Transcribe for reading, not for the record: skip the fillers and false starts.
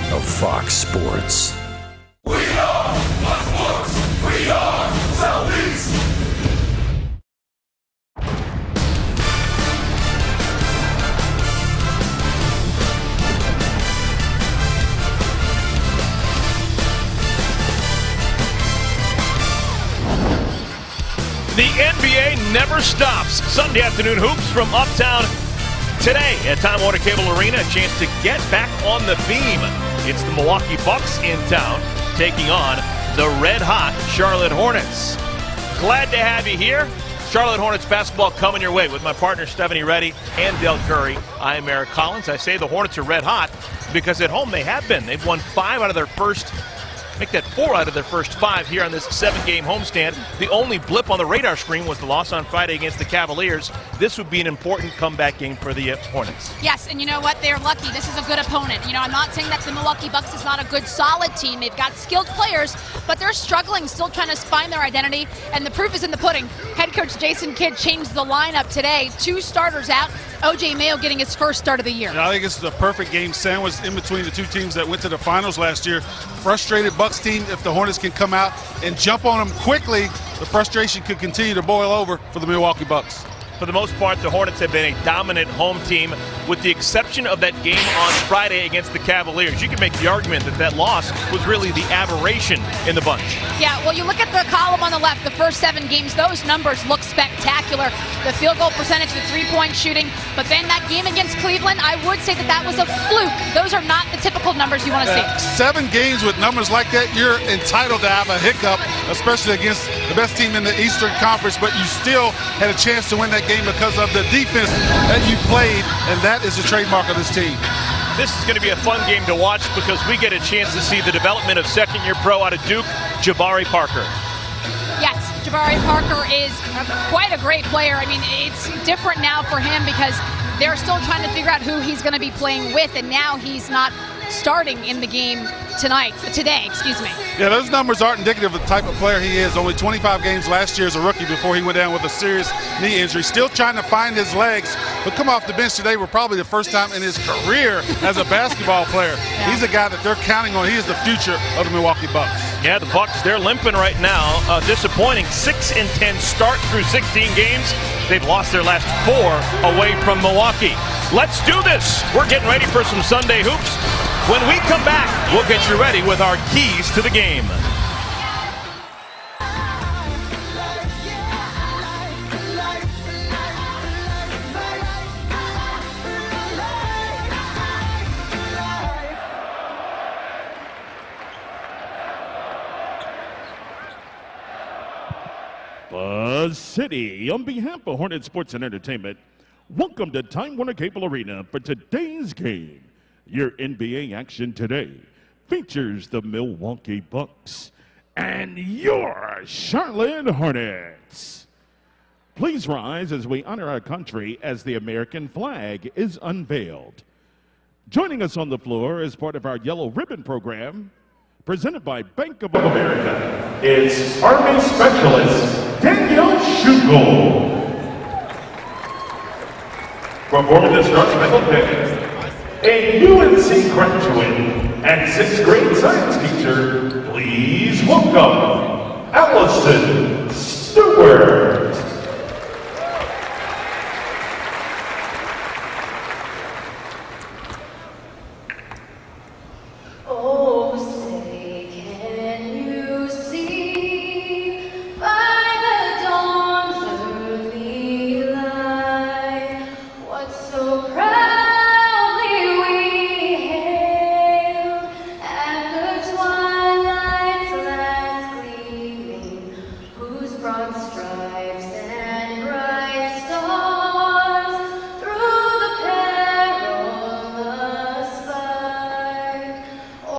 Of Fox Sports. We are Fox Sports. We are Southeast. The NBA never stops. Sunday afternoon hoops from Uptown. Today at Time Warner Cable Arena, a chance to get back on the beam. It's the Milwaukee Bucks in town taking on the red-hot Charlotte Hornets. Glad to have you here. Charlotte Hornets basketball coming your way with my partner Stephanie Reddy and Del Curry. I'm Eric Collins. I say the Hornets are red-hot because at home they have been. They've won 5 out of their first, make that 4 out of their first 5 here on this 7-game homestand. The only blip on the radar screen was the loss on Friday against the Cavaliers. This would be an important comeback game for the Hornets. Yes, and you know what? They're lucky. This is a good opponent. You know, I'm not saying that the Milwaukee Bucks is not a good, solid team. They've got skilled players, but they're struggling, still trying to find their identity, and the proof is in the pudding. Head coach Jason Kidd changed the lineup today. 2 starters out. O.J. Mayo getting his first start of the year. And I think it's the perfect game sandwich in between the 2 teams that went to the finals last year. Frustrated Bucks team, if the Hornets can come out and jump on them quickly, the frustration could continue to boil over for the Milwaukee Bucks. For the most part, the Hornets have been a dominant home team, with the exception of that game on Friday against the Cavaliers. You can make the argument that that loss was really the aberration in the bunch. Yeah, well, you look at the column on the left, the first 7 games, those numbers look spectacular. The field goal percentage, the 3-point shooting, but then that game against Cleveland, I would say that that was a fluke. Those are not the typical numbers you want to see. 7 games with numbers like that, you're entitled to have a hiccup, especially against the best team in the Eastern Conference, but you still had a chance to win that game because of the defense that you played, and that is the trademark of this team. This is going to be a fun game to watch because we get a chance to see the development of second-year pro out of Duke, Jabari Parker. Yes, Jabari Parker is quite a great player. I mean, it's different now for him because they're still trying to figure out who he's going to be playing with, and now he's not starting in the game today, excuse me. Yeah, those numbers aren't indicative of the type of player he is. Only 25 games last year as a rookie before he went down with a serious knee injury. Still trying to find his legs, but come off the bench today were probably the first time in his career as a basketball player. Yeah. He's a guy that they're counting on. He is the future of the Milwaukee Bucks. Yeah, the Bucks, they're limping right now. Disappointing 6-10 start through 16 games. They've lost their last 4 away from Milwaukee. Let's do this. We're getting ready for some Sunday hoops. When we come back, we'll get you ready with our keys to the game. Buzz City, on behalf of Hornet Sports and Entertainment, welcome to Time Warner Cable Arena for today's game. Your NBA action today features the Milwaukee Bucks and your Charlotte Hornets. Please rise as we honor our country as the American flag is unveiled. Joining us on the floor as part of our Yellow Ribbon program, presented by Bank of America, is Army Specialist Daniel Schugel. Performing the Star Spangled Banner, a UNC graduate and 6th grade science teacher, please welcome Allison Stewart. Oh.